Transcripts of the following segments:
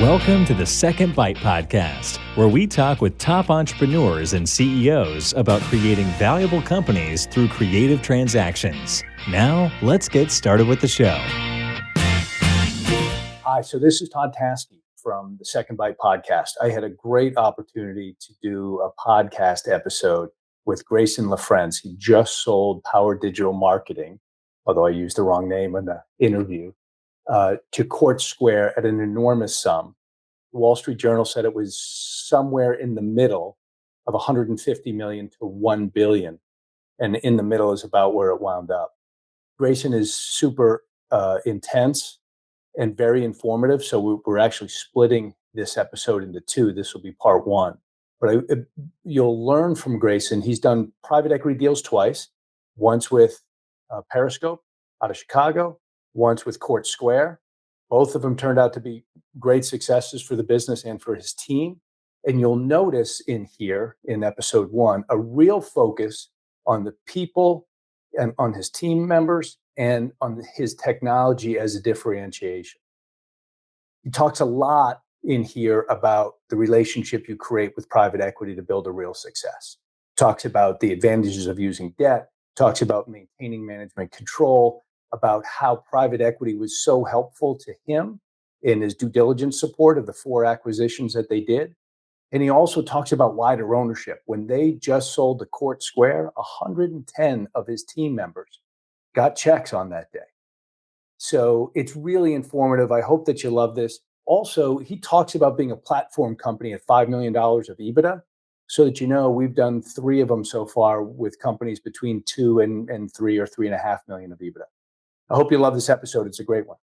Welcome to the Second Bite Podcast, where we talk with top entrepreneurs and CEOs about creating valuable companies through creative transactions. Now, let's get started with the show. Hi, so this is Todd Taskey from the Second Bite Podcast. I had a great opportunity to do a podcast episode with Grayson Lafrenz. He just sold Power Digital Marketing, although I used the wrong name in the interview, to Court Square at an enormous sum. The Wall Street Journal said it was somewhere in the middle of 150 million to 1 billion. And in the middle is about where it wound up. Grayson is super intense and very informative. So we're actually splitting this episode into two. This will be part one. But you'll learn from Grayson. He's done private equity deals twice, once with Periscope out of Chicago, once with Court Square. Both of them turned out to be great successes for the business and for his team. And you'll notice in here, in episode one, a real focus on the people and on his team members and on his technology as a differentiation. He talks a lot in here about the relationship you create with private equity to build a real success. Talks about the advantages of using debt, talks about maintaining management control, about how private equity was so helpful to him in his due diligence support of the 4 acquisitions that they did. And he also talks about wider ownership. When they just sold to Court Square, 110 of his team members got checks on that day. So it's really informative. I hope that you love this. Also, he talks about being a platform company at $5 million of EBITDA. So that you know, we've done 3 of them so far with companies between 2 and 3 or 3.5 million of EBITDA. I hope you love this episode. It's a great one.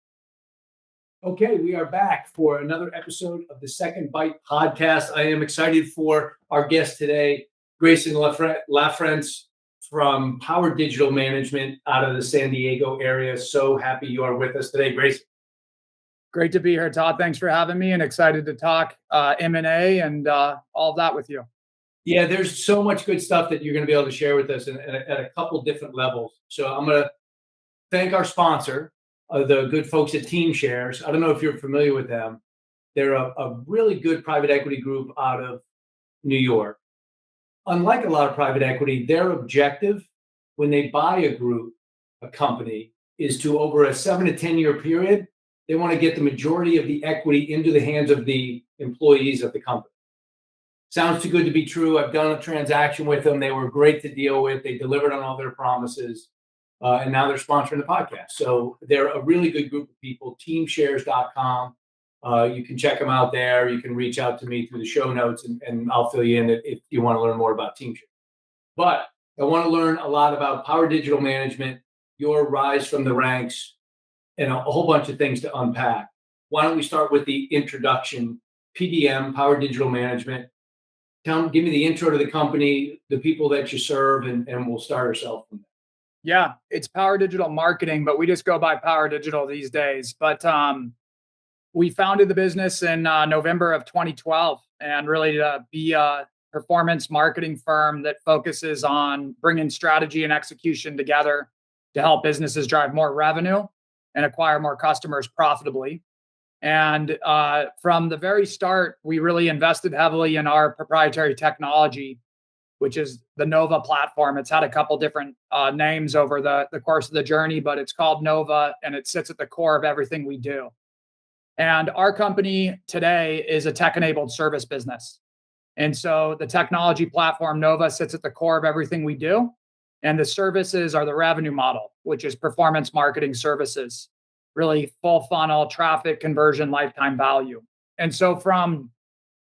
Okay, we are back for another episode of the Second Bite Podcast. I am excited for our guest today, Grayson Lafrenz from Power Digital Management out of the San Diego area. So happy you are with us today, Grayson. Great to be here, Todd. Thanks for having me, and excited to talk M&A and all of that with you. Yeah, there's so much good stuff that you're going to be able to share with us at a couple different levels. So I'm going to thank our sponsor, the good folks at Team Shares. I don't know if you're familiar with them. They're a really good private equity group out of New York. Unlike a lot of private equity, their objective when they buy a group, a company, is to, over a 7 to 10 year period, they want to get the majority of the equity into the hands of the employees of the company. Sounds too good to be true. I've done a transaction with them. They were great to deal with. They delivered on all their promises. And now they're sponsoring the podcast. So they're a really good group of people, teamshares.com. You can check them out there. You can reach out to me through the show notes, and I'll fill you in if you want to learn more about Team Shares. But I want to learn a lot about Power Digital Management, your rise from the ranks, and a whole bunch of things to unpack. Why don't we start with the introduction? PDM, Power Digital Management. Give me the intro to the company, the people that you serve, and we'll start ourselves from there. Yeah, it's Power Digital Marketing, but we just go by Power Digital these days. But we founded the business in November of 2012, and really to be a performance marketing firm that focuses on bringing strategy and execution together to help businesses drive more revenue and acquire more customers profitably. And from the very start, we really invested heavily in our proprietary technology, which is the Nova platform. It's had a couple different names over the course of the journey, but it's called Nova, and it sits at the core of everything we do. And our company today is a tech-enabled service business. And so the technology platform Nova sits at the core of everything we do. And the services are the revenue model, which is performance marketing services, really full funnel, traffic, conversion, lifetime value. And so from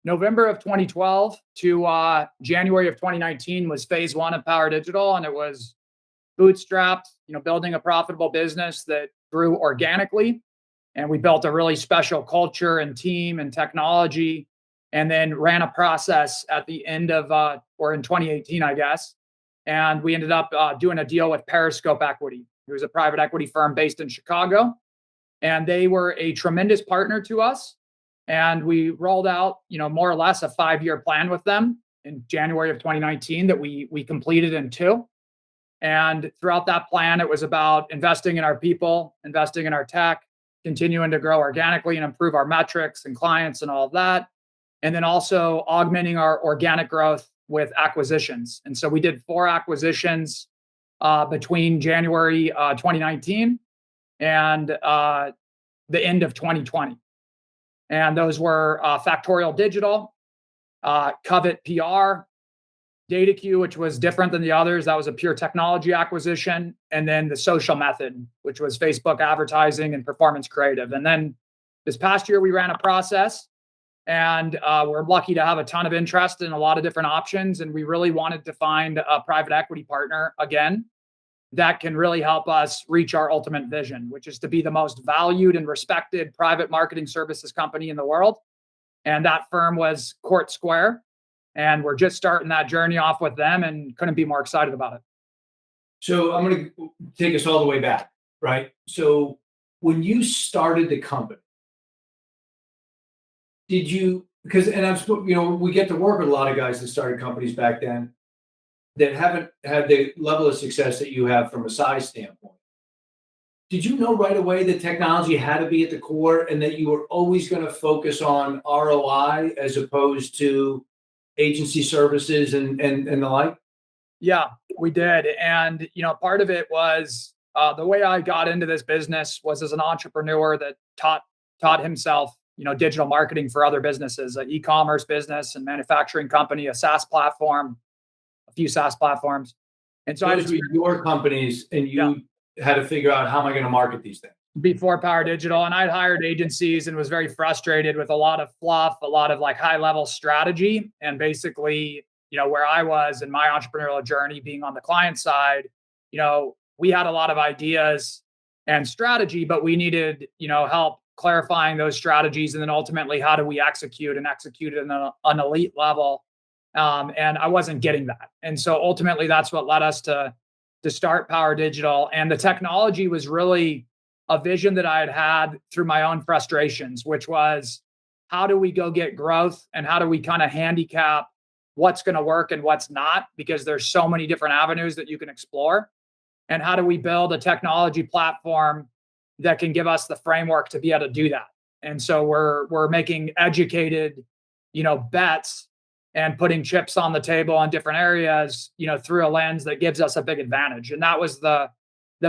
November of 2012 to January of 2019 was phase 1 of Power Digital, and it was bootstrapped, building a profitable business that grew organically. And we built a really special culture and team and technology, and then ran a process at the end of, or in 2018, I guess. And we ended up doing a deal with Periscope Equity, who's a private equity firm based in Chicago. And they were a tremendous partner to us. And we rolled out, more or less a 5-year plan with them in January of 2019 that we completed in 2. And throughout that plan, it was about investing in our people, investing in our tech, continuing to grow organically and improve our metrics and clients and all of that. And then also augmenting our organic growth with acquisitions. And so we did 4 acquisitions between January 2019 and the end of 2020. And those were Factorial Digital, Covet PR, DataQ, which was different than the others. That was a pure technology acquisition. And then the Social Method, which was Facebook advertising and performance creative. And then this past year, we ran a process, and we're lucky to have a ton of interest in a lot of different options. And we really wanted to find a private equity partner again that can really help us reach our ultimate vision, which is to be the most valued and respected private marketing services company in the world. And that firm was Court Square. And we're just starting that journey off with them and couldn't be more excited about it. So I'm going to take us all the way back, right? So when you started the company, did you, because, and I'm, we get to work with a lot of guys that started companies back then that haven't had the level of success that you have from a size standpoint. Did you know right away that technology had to be at the core and that you were always going to focus on ROI as opposed to agency services and the like? Yeah, we did. And, part of it was the way I got into this business was as an entrepreneur that taught himself, digital marketing for other businesses, an e-commerce business and manufacturing company, a SaaS platform, a few SaaS platforms. And so those were your companies, and you had to figure out, how am I going to market these things? Before Power Digital, and I'd hired agencies and was very frustrated with a lot of fluff, a lot of like high level strategy. And basically, where I was in my entrepreneurial journey being on the client side, we had a lot of ideas and strategy, but we needed, help clarifying those strategies. And then ultimately, how do we execute it on an elite level? And I wasn't getting that. And so ultimately, that's what led us to start Power Digital. And the technology was really a vision that I had through my own frustrations, which was, how do we go get growth and how do we kind of handicap what's going to work and what's not? Because there's so many different avenues that you can explore. And how do we build a technology platform that can give us the framework to be able to do that? And so we're making educated, bets and putting chips on the table on different areas, through a lens that gives us a big advantage. And that was the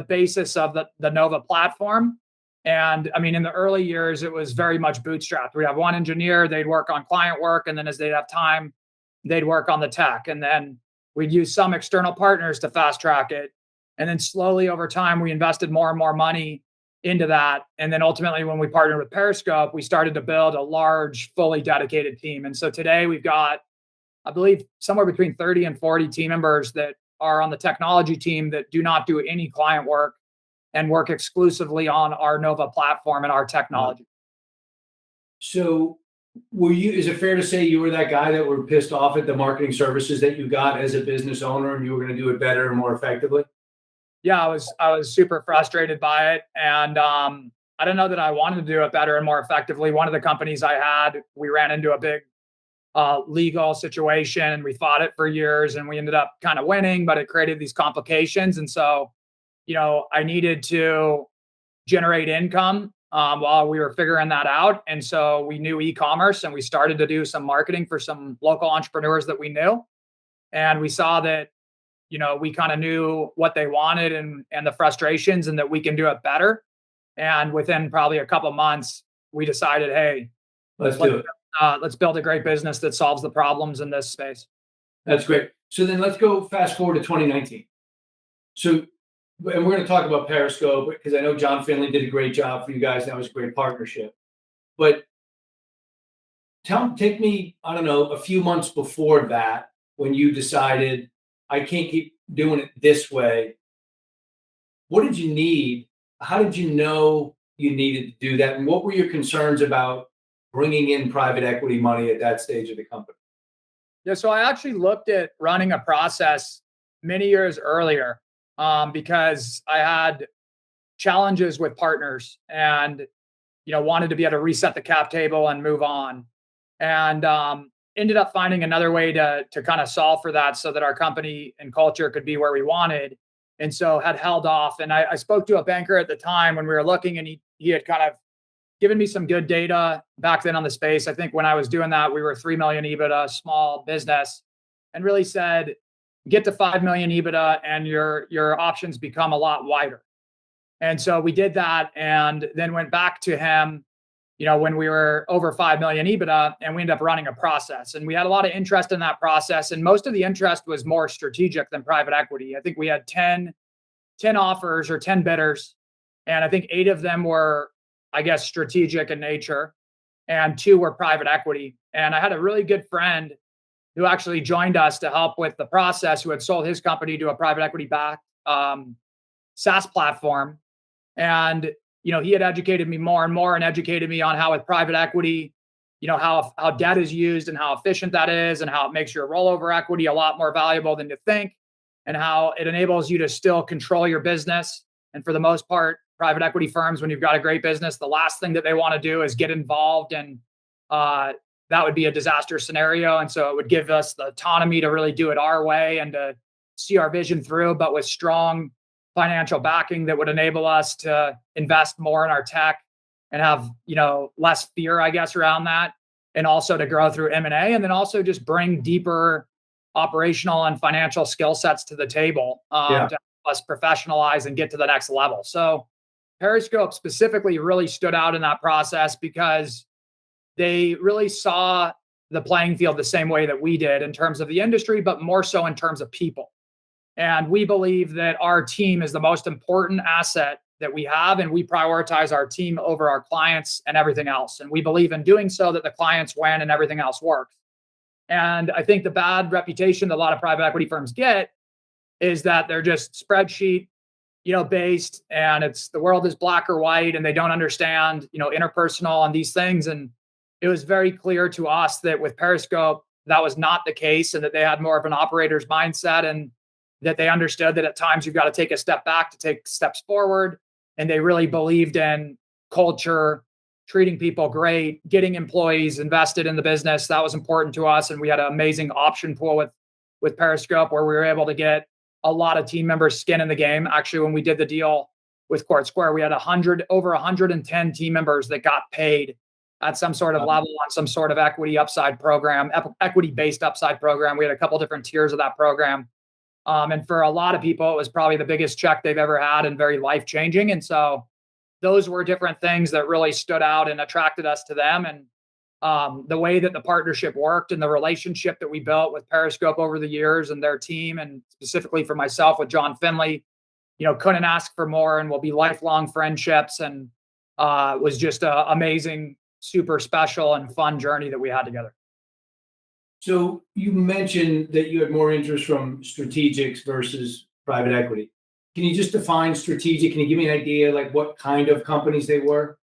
basis of the Nova platform. And I mean, in the early years, it was very much bootstrapped. We'd have one engineer, they'd work on client work. And then as they'd have time, they'd work on the tech. And then we'd use some external partners to fast track it. And then slowly over time, we invested more and more money into that. And then ultimately, when we partnered with Periscope, we started to build a large, fully dedicated team. And so today we've got, I believe, somewhere between 30 and 40 team members that are on the technology team that do not do any client work and work exclusively on our Nova platform and our technology. So is it fair to say you were that guy that were pissed off at the marketing services that you got as a business owner and you were going to do it better and more effectively? Yeah, I was super frustrated by it. And I don't know that I wanted to do it better and more effectively. One of the companies I had, we ran into a big legal situation and we fought it for years and we ended up kind of winning, but it created these complications. And so, I needed to generate income while we were figuring that out. And so we knew e-commerce and we started to do some marketing for some local entrepreneurs that we knew. And we saw that, we kind of knew what they wanted and the frustrations and that we can do it better. And within probably a couple of months, we decided, hey, let's do it. Let's build a great business that solves the problems in this space. That's great. So then let's go fast forward to 2019. So, and we're going to talk about Periscope because I know John Finley did a great job for you guys. That was a great partnership. But take me, I don't know, a few months before that, when you decided, I can't keep doing it this way. What did you need? How did you know you needed to do that? And what were your concerns about bringing in private equity money at that stage of the company? Yeah, so I actually looked at running a process many years earlier because I had challenges with partners and, wanted to be able to reset the cap table and move on. And ended up finding another way to kind of solve for that so that our company and culture could be where we wanted. And so had held off. And I spoke to a banker at the time when we were looking, and he had kind of given me some good data back then on the space. I think when I was doing that, we were 3 million EBITDA, small business, and really said, get to 5 million EBITDA and your options become a lot wider. And so we did that and then went back to him, when we were over 5 million EBITDA, and we ended up running a process. And we had a lot of interest in that process. And most of the interest was more strategic than private equity. I think we had 10 offers or 10 bidders. And I think 8 of them were, I guess, strategic in nature, and 2 were private equity. And I had a really good friend who actually joined us to help with the process, who had sold his company to a private equity backed SaaS platform. And he had educated me more and more, and educated me on how with private equity, how debt is used and how efficient that is, and how it makes your rollover equity a lot more valuable than you think, and how it enables you to still control your business. And for the most part, private equity firms, when you've got a great business, the last thing that they want to do is get involved, and that would be a disaster scenario. And so it would give us the autonomy to really do it our way and to see our vision through, but with strong financial backing that would enable us to invest more in our tech and have, less fear, I guess, around that. And also to grow through M&A, and then also just bring deeper operational and financial skill sets to the table to help us professionalize and get to the next level. So Periscope specifically really stood out in that process because they really saw the playing field the same way that we did in terms of the industry, but more so in terms of people. And we believe that our team is the most important asset that we have, and we prioritize our team over our clients and everything else. And we believe in doing so that the clients win and everything else works. And I think the bad reputation that a lot of private equity firms get is that they're just spreadsheet, based, and it's the world is black or white, and they don't understand, interpersonal and these things. And it was very clear to us that with Periscope, that was not the case, and that they had more of an operator's mindset, and that they understood that at times you've got to take a step back to take steps forward. And they really believed in culture, treating people great, getting employees invested in the business. That was important to us. And we had an amazing option pool with Periscope, where we were able to get a lot of team members' skin in the game. Actually, when we did the deal with Court Square, we had over 110 team members that got paid at some sort of level on some sort of equity upside program, equity-based upside program. We had a couple different tiers of that program. And for a lot of people, it was probably the biggest check they've ever had and very life-changing. And so those were different things that really stood out and attracted us to them. And the way that the partnership worked and the relationship that we built with Periscope over the years and their team, and specifically for myself with John Finley, couldn't ask for more, and will be lifelong friendships. And was just an amazing, super special and fun journey that we had together. So you mentioned that you had more interest from strategics versus private equity. Can you just define strategic? Can you give me an idea, like what kind of companies they were?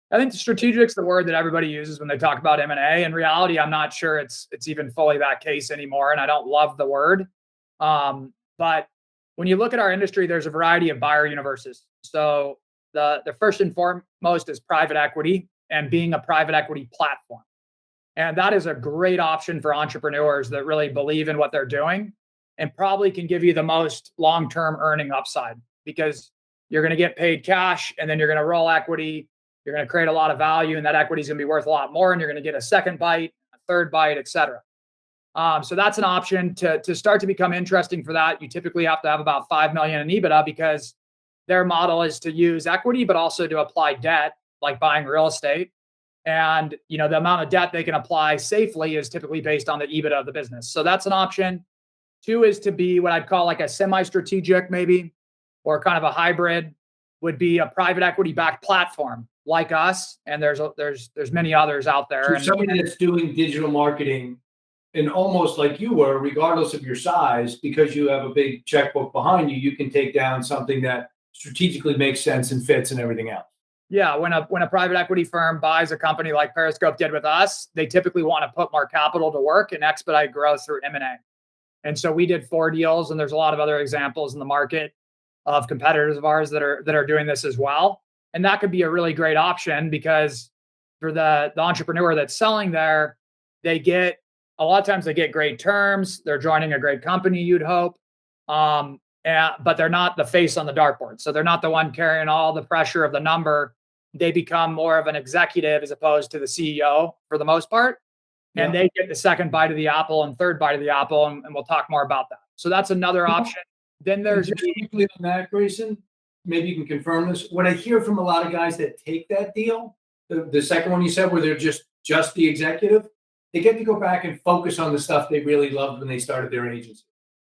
I think strategic's the word that everybody uses when they talk about M&A. In reality, I'm not sure it's even fully that case anymore, and I don't love the word. But when you look at our industry, there's a variety of buyer universes. So the first and foremost is private equity, and being a private equity platform. And that is a great option for entrepreneurs that really believe in what they're doing, and probably can give you the most long-term earning upside, because you're going to get paid cash, and then you're going to roll equity. You're going to create a lot of value, and that equity is going to be worth a lot more, and you're going to get a second bite, a third bite, et cetera. So that's an option. To start to become interesting for that, you typically have to have about 5 million in EBITDA, because their model is to use equity, but also to apply debt, like buying real estate. And, the amount of debt they can apply safely is typically based on the EBITDA of the business. So that's an option. 2 is to be what I'd call like a semi-strategic, maybe, or kind of a hybrid, would be a private equity backed platform like us. And there's many others out there. So somebody that's doing digital marketing, and almost like you were, regardless of your size, because you have a big checkbook behind you, you can take down something that strategically makes sense and fits and everything else. Yeah, when a private equity firm buys a company like Periscope did with us, they typically want to put more capital to work and expedite growth through M&A. And so we did 4 deals, and there's a lot of other examples in the market of competitors of ours that are doing this as well. And that could be a really great option, because for the entrepreneur that's selling there, they get a lot of times they get great terms. They're joining a great company, you'd hope. But they're not the face on the dartboard. So they're not the one carrying all the pressure of the number. they become more of an executive as opposed to the CEO for the most part. And they get the second bite of the apple and third bite of the apple. And we'll talk more about that. So that's another option. Then there's just quickly on that, Grayson, maybe you can confirm this. What I hear from a lot of guys that take that deal, the second one you said, where they're just the executive, they get to go back and focus on the stuff they really loved when they started their agency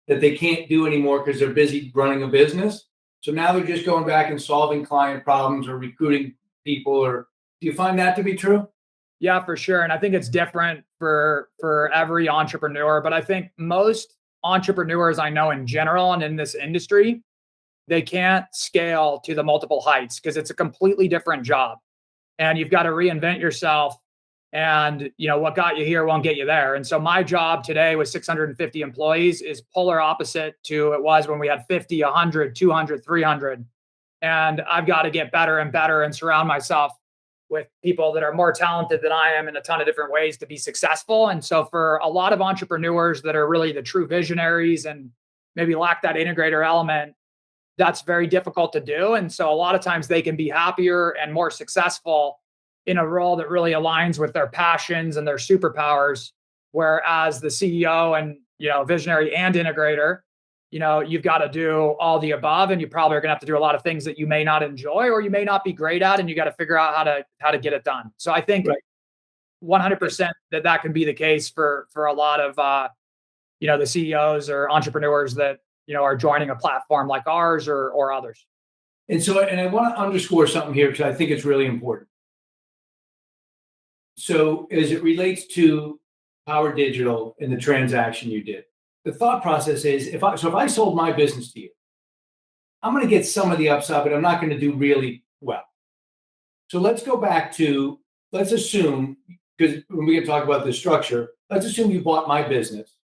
that they can't do anymore because they're busy running a business. So now they're just going back and solving client problems or recruiting people. Or do you find that to be true? Yeah, for sure. And I think it's different for every entrepreneur. But I think most entrepreneurs I know in general and in this industry, they can't scale to the multiple heights because it's a completely different job. And you've got to reinvent yourself. And what got you here won't get you there. And so my job today with 650 employees is polar opposite to it was when we had 50, 100, 200, 300. And I've got to get better and better and surround myself with people that are more talented than I am in a ton of different ways to be successful. And so for a lot of entrepreneurs that are really the true visionaries and maybe lack that integrator element, that's very difficult to do. And so a lot of times they can be happier and more successful in a role that really aligns with their passions and their superpowers. Whereas the CEO and, visionary and integrator, you've got to do all the above, and you probably are going to have to do a lot of things that you may not enjoy or you may not be great at, and you got to figure out how to get it done. So I think 100% that can be the case for a lot of, the CEOs or entrepreneurs that, are joining a platform like ours or others. And I want to underscore something here because I think it's really important. So as it relates to Power Digital and the transaction you did, the thought process is if I sold my business to you, I'm going to get some of the upside, but I'm not going to do really well. So let's assume, because when we can talk about the structure, let's assume you bought my business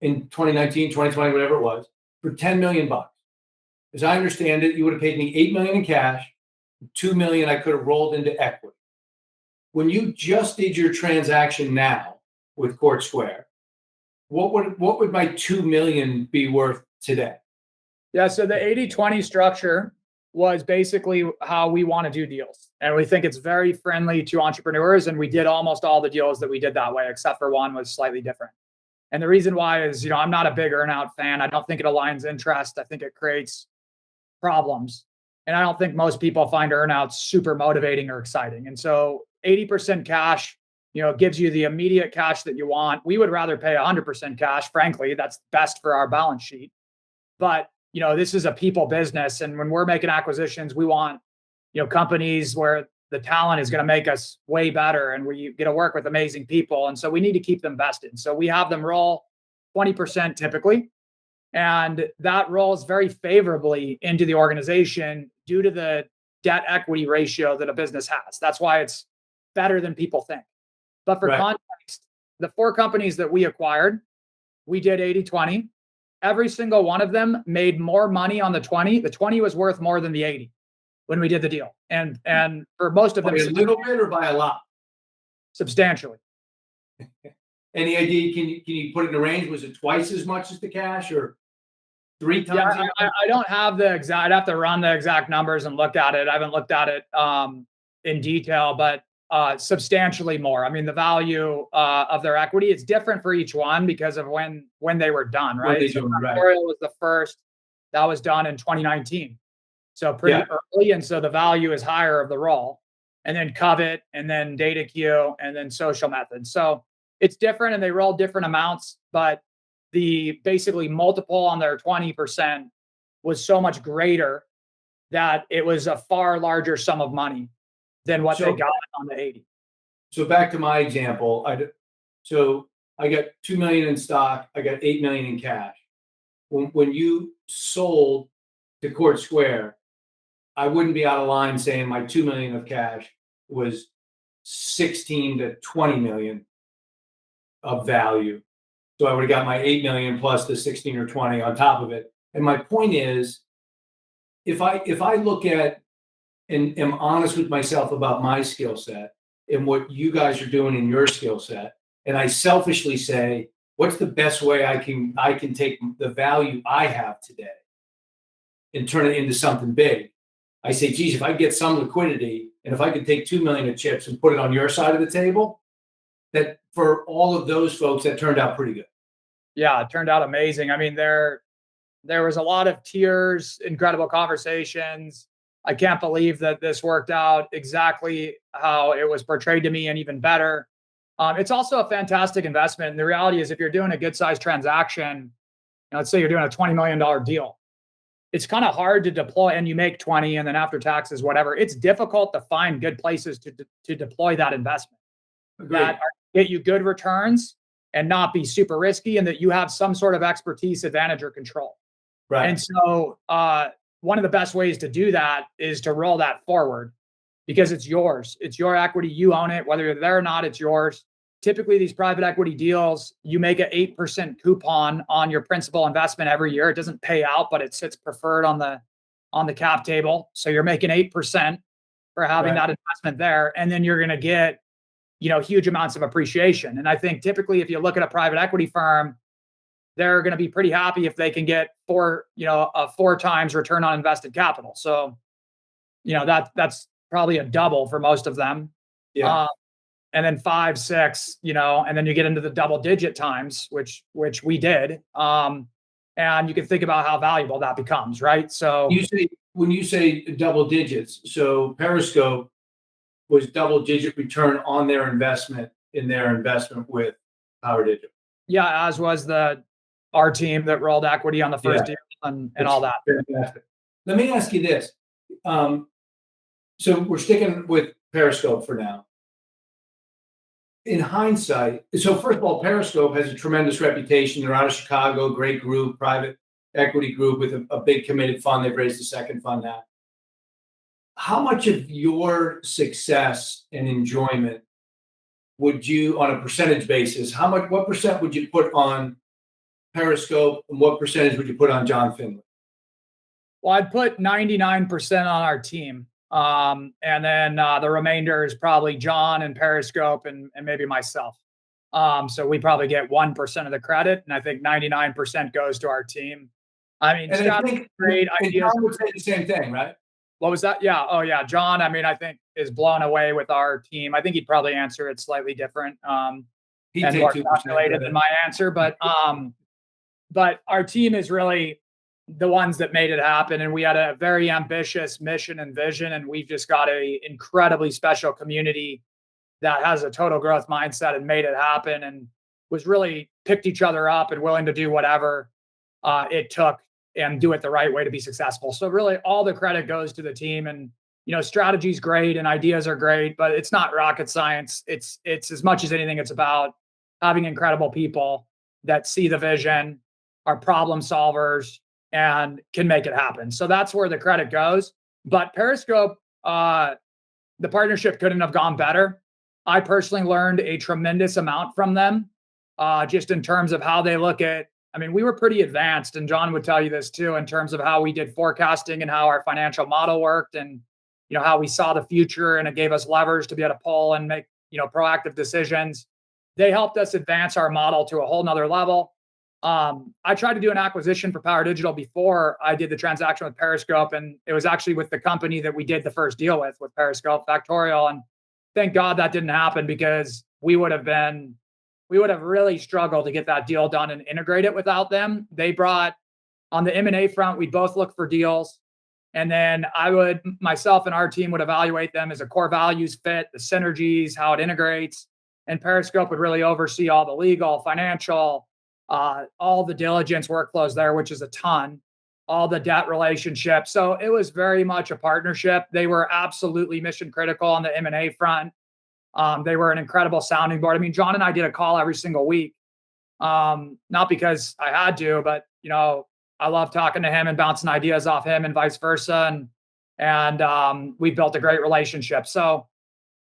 in 2019, 2020, whatever it was, for $10 million. As I understand it, you would have paid me $8 million in cash, $2 million I could have rolled into equity. When you just did your transaction now with Court Square, what would my $2 million be worth today? Yeah, so the 80-20 structure was basically how we want to do deals. And we think it's very friendly to entrepreneurs. And we did almost all the deals that we did that way, except for one was slightly different. And the reason why is, I'm not a big earnout fan. I don't think it aligns interest. I think it creates problems. And I don't think most people find earnouts super motivating or exciting. And so 80% cash, gives you the immediate cash that you want. We would rather pay 100% cash. Frankly, that's best for our balance sheet. But, this is a people business. And when we're making acquisitions, we want, companies where the talent is going to make us way better and we get to work with amazing people. And so we need to keep them vested. So we have them roll 20% typically. And that rolls very favorably into the organization due to the debt equity ratio that a business has. That's why it's better than people think. But for context, the 4 companies that we acquired, we did 80-20. Every single one of them made more money on the 20. The 20 was worth more than the 80 when we did the deal. And for most of them, by a little bit or by a lot? Substantially. Any idea? Can you put it in a range? Was it twice as much as the cash or 3 times? Yeah, I don't have the exact. I'd have to run the exact numbers and look at it. I haven't looked at it in detail, but substantially more. I mean, the value of their equity, it's different for each one because of when they were done, right? So Memorial was the first. That was done in 2019. So pretty early. And so the value is higher of the roll. And then Covet, and then DataQ, and then Social Method. So it's different and they roll different amounts, but the basically multiple on their 20% was so much greater that it was a far larger sum of money than what they got on the 80. So back to my example, I got $2 million in stock, I got $8 million in cash. When you sold to Court Square, I wouldn't be out of line saying my $2 million of cash was 16 to 20 million of value. So I would have got my 8 million plus the 16 or 20 on top of it. And my point is, if I look at and am honest with myself about my skill set and what you guys are doing in your skill set, and I selfishly say, what's the best way I can take the value I have today and turn it into something big? I say, geez, if I get some liquidity and if I could take 2 million of chips and put it on your side of the table, that for all of those folks, that turned out pretty good. Yeah, it turned out amazing. I mean, there was a lot of tears, incredible conversations. I can't believe that this worked out exactly how it was portrayed to me and even better. It's also a fantastic investment. And the reality is if you're doing a good sized transaction, let's say you're doing a $20 million deal, it's kind of hard to deploy and you make 20 and then after taxes, whatever, it's difficult to find good places to deploy that investment. Agreed. That get you good returns and not be super risky and that you have some sort of expertise, advantage, or control. Right. And so one of the best ways to do that is to roll that forward because it's yours. It's your equity. You own it. Whether you're there or not, it's yours. Typically, these private equity deals, you make an 8% coupon on your principal investment every year. It doesn't pay out, but it sits preferred on the cap table. So you're making 8% for having that investment there. And then you're going to get, huge amounts of appreciation. And I think typically if you look at a private equity firm, they're going to be pretty happy if they can get a 4 times return on invested capital. So, that's probably a double for most of them. Yeah. And then 5, 6, and then you get into the double digit times, which we did. And you can think about how valuable that becomes, right? So when you say double digits, so Periscope was double digit return on their investment with Power Digital. Yeah, as was our team that rolled equity on the first deal and all that. Fantastic. Let me ask you this. So we're sticking with Periscope for now. In hindsight, so first of all, Periscope has a tremendous reputation. They're out of Chicago, great group, private equity group with a big committed fund. They've raised a second fund now. How much of your success and enjoyment would you, on a percentage basis, what percent would you put on Periscope and what percentage would you put on John Finley? Well, I'd put 99% on our team. And then the remainder is probably John and Periscope and maybe myself. So we probably get 1% of the credit. And I think 99% goes to our team. I mean, and I think great ideas. John would say the same thing, right? What was that? Yeah. Oh, yeah. John, I think is blown away with our team. I think he'd probably answer it slightly different. He'd and take more 2% calculated than my answer. But our team is really the ones that made it happen. And we had a very ambitious mission and vision. And we've just got a incredibly special community that has a total growth mindset and made it happen and was really picked each other up and willing to do whatever it took and do it the right way to be successful. So really all the credit goes to the team and, strategy is great and ideas are great, but it's not rocket science. It's as much as anything, it's about having incredible people that see the vision, are problem solvers, and can make it happen. So that's where the credit goes. But Periscope, the partnership couldn't have gone better. I personally learned a tremendous amount from them, just in terms of how they look at, we were pretty advanced, and John would tell you this too, in terms of how we did forecasting and how our financial model worked and, how we saw the future, and it gave us levers to be able to pull and make, proactive decisions. They helped us advance our model to a whole nother level. I tried to do an acquisition for Power Digital before I did the transaction with Periscope, and it was actually with the company that we did the first deal with Periscope, Factorial. And thank God that didn't happen because we would have really struggled to get that deal done and integrate it without them. They brought, on the M&A front, we'd both look for deals. And then myself and our team would evaluate them as a core values fit, the synergies, how it integrates. And Periscope would really oversee all the legal, financial, all the diligence workflows there, which is a ton, all the debt relationships. So it was very much a partnership. They were absolutely mission critical on the M&A front. They were an incredible sounding board. John and I did a call every single week. Not because I had to, but, I love talking to him and bouncing ideas off him and vice versa. And we built a great relationship. So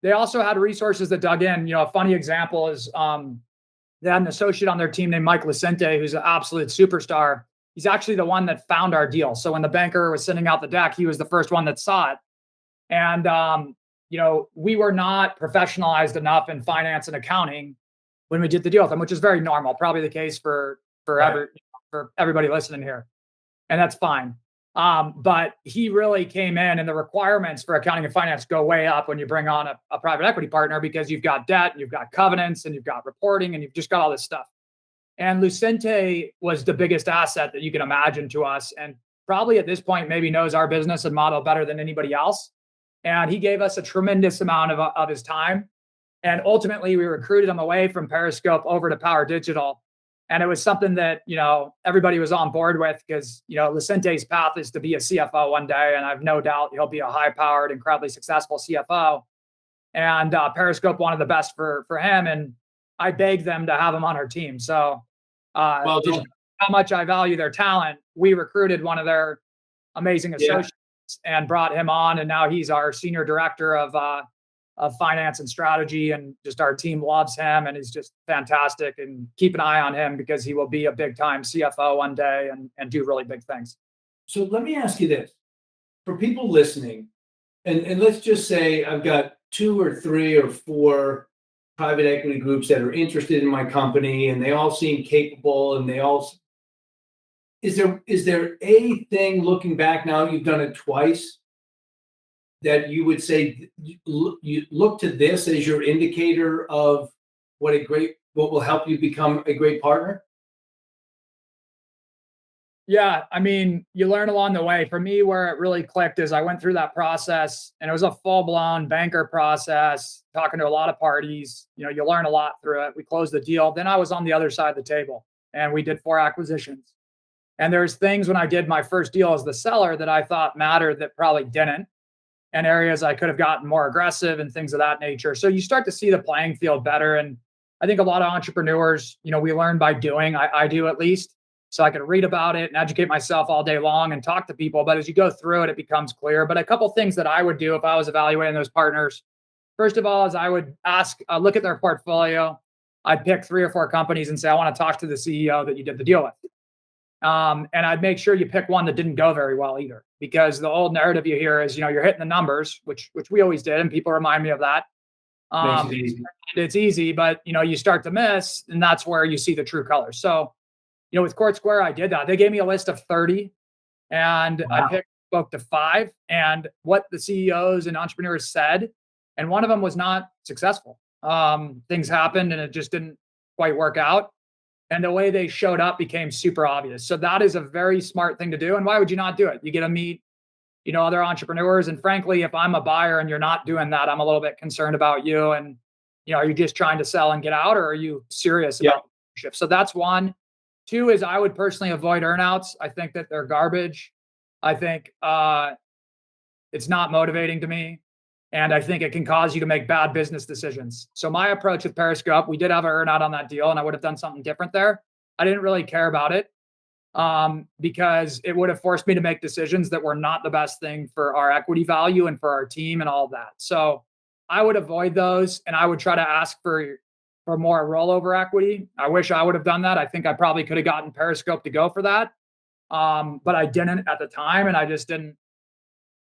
they also had resources that dug in. A funny example is they had an associate on their team named Mike Licente, who's an absolute superstar. He's actually the one that found our deal. So when the banker was sending out the deck, he was the first one that saw it. And, we were not professionalized enough in finance and accounting when we did the deal with them, which is very normal, probably the case for everybody listening here. And that's fine. But he really came in, and the requirements for accounting and finance go way up when you bring on a private equity partner, because you've got debt, and you've got covenants, and you've got reporting, and you've just got all this stuff. And Lucente was the biggest asset that you can imagine to us, and probably at this point maybe knows our business and model better than anybody else. And he gave us a tremendous amount of his time. And ultimately, we recruited him away from Periscope over to Power Digital. And it was something that, everybody was on board with, because, Lucente's path is to be a CFO one day. And I've no doubt he'll be a high powered, incredibly successful CFO. And Periscope wanted the best for him. And I begged them to have him on our team. So Well done. how much I value their talent, we recruited one of their amazing associates and brought him on. And now he's our senior director of finance and strategy, and just our team loves him, and he's just fantastic, and keep an eye on him because he will be a big time CFO one day and do really big things. So let me ask you this, for people listening, and let's just say I've got 2 or 3 or 4 private equity groups that are interested in my company, and they all seem capable, and they all, is there a thing, looking back now, you've done it twice, that you would say you look to this as your indicator of what will help you become a great partner? Yeah, I mean, you learn along the way. For me, where it really clicked is I went through that process, and it was a full-blown banker process, talking to a lot of parties. You learn a lot through it. We closed the deal. Then I was on the other side of the table, and we did 4 acquisitions. And there's things when I did my first deal as the seller that I thought mattered that probably didn't, and areas I could have gotten more aggressive and things of that nature. So you start to see the playing field better. And I think a lot of entrepreneurs, we learn by doing. I do, at least. So I can read about it and educate myself all day long and talk to people. But as you go through it, it becomes clear. But a couple things that I would do if I was evaluating those partners, first of all, is I would look at their portfolio. I'd pick 3 or 4 companies and say, I want to talk to the CEO that you did the deal with. And I'd make sure you pick one that didn't go very well either, because the old narrative you hear is, you're hitting the numbers, which we always did, and people remind me of that. Makes it easy. It's easy, but you start to miss, and that's where you see the true colors. So, with Court Square, I did that. They gave me a list of 30, and Wow. I spoke to 5, and what the CEOs and entrepreneurs said, and one of them was not successful. Things happened, and it just didn't quite work out. And the way they showed up became super obvious. So that is a very smart thing to do. And why would you not do it? You get to meet, other entrepreneurs. And frankly, if I'm a buyer and you're not doing that, I'm a little bit concerned about you. And, are you just trying to sell and get out, or are you serious about leadership? So that's one. 2 is I would personally avoid earnouts. I think that they're garbage. I think it's not motivating to me. And I think it can cause you to make bad business decisions. So my approach with Periscope, we did have an earnout on that deal, and I would have done something different there. I didn't really care about it because it would have forced me to make decisions that were not the best thing for our equity value and for our team and all of that. So I would avoid those, and I would try to ask for more rollover equity. I wish I would have done that. I think I probably could have gotten Periscope to go for that. But I didn't at the time, and I just didn't.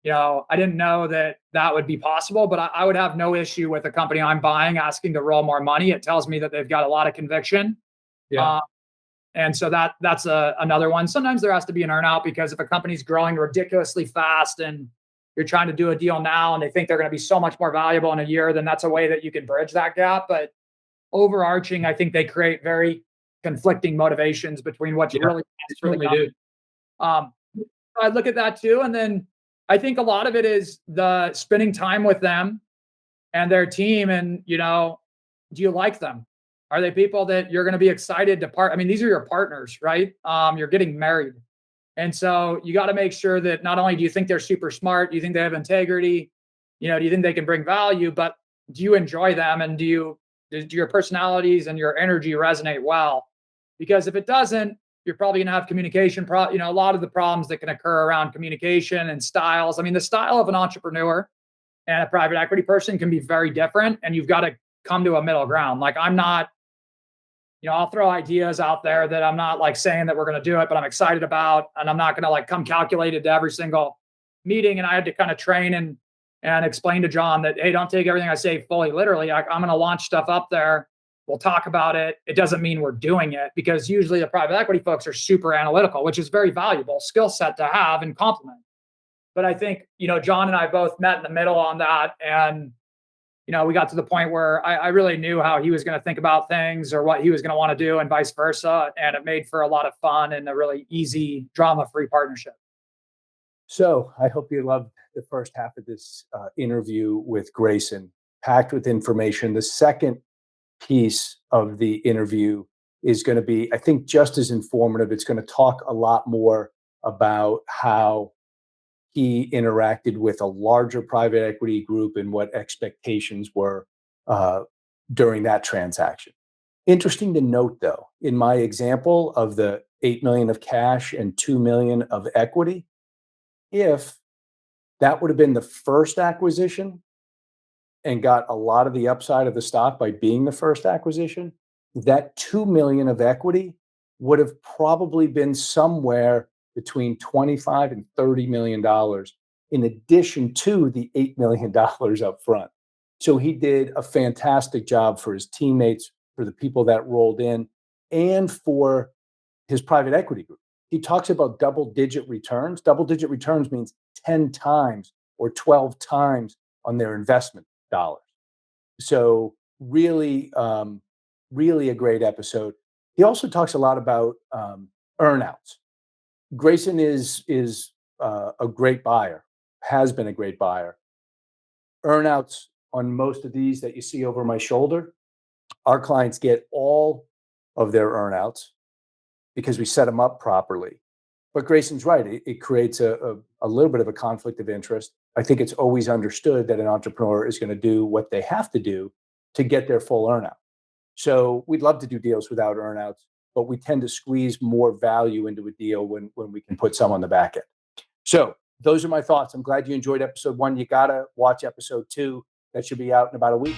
I didn't know that would be possible, but I would have no issue with a company I'm buying asking to roll more money. It tells me that they've got a lot of conviction. Yeah. And so that's another one. Sometimes there has to be an earnout, because if a company's growing ridiculously fast and you're trying to do a deal now and they think they're going to be so much more valuable in a year, then that's a way that you can bridge that gap. But overarching, I think they create very conflicting motivations between what you really want for the company. I look at that too. And then I think a lot of it is the spending time with them and their team. And, do you like them? Are they people that you're going to be excited to part? I mean, these are your partners, right? You're getting married. And so you got to make sure that not only do you think they're super smart, do you think they have integrity, do you think they can bring value, but do you enjoy them? And do your personalities and your energy resonate well? Because if it doesn't, you're probably going to have communication, a lot of the problems that can occur around communication and styles. I mean, the style of an entrepreneur and a private equity person can be very different, and you've got to come to a middle ground. Like, I'm not, I'll throw ideas out there that I'm not like saying that we're going to do it, but I'm excited about, and I'm not going to like come calculated to every single meeting. And I had to kind of train and explain to John that, hey, don't take everything I say fully literally. I'm going to launch stuff up there We'll talk about it. It doesn't mean we're doing it, because usually the private equity folks are super analytical, which is very valuable skill set to have and complement. But I think, John and I both met in the middle on that. And, we got to the point where I really knew how he was going to think about things or what he was going to want to do and vice versa. And it made for a lot of fun and a really easy, drama-free partnership. So I hope you loved the first half of this interview with Grayson, packed with information. The second piece of the interview is going to be, I think, just as informative. It's going to talk a lot more about how he interacted with a larger private equity group and what expectations were during that transaction. Interesting to note, though, in my example of the $8 million of cash and $2 million of equity, if that would have been the first acquisition and got a lot of the upside of the stock by being the first acquisition, that $2 million of equity would have probably been somewhere between $25 and $30 million in addition to the $8 million up front. So he did a fantastic job for his teammates, for the people that rolled in, and for his private equity group. He talks about double-digit returns. Double-digit returns means 10 times or 12 times on their investment dollars. So really, really a great episode. He also talks a lot about earnouts. Grayson is a great buyer, has been a great buyer. Earnouts on most of these that you see over my shoulder, our clients get all of their earnouts because we set them up properly. But Grayson's right. It creates a little bit of a conflict of interest. I think it's always understood that an entrepreneur is going to do what they have to do to get their full earnout. So we'd love to do deals without earnouts, but we tend to squeeze more value into a deal when we can put some on the back end. So those are my thoughts. I'm glad you enjoyed episode 1. You got to watch episode 2. That should be out in about a week.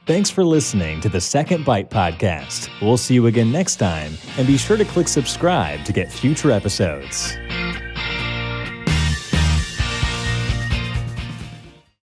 Thanks for listening to the Second Bite podcast. We'll see you again next time, and be sure to click subscribe to get future episodes.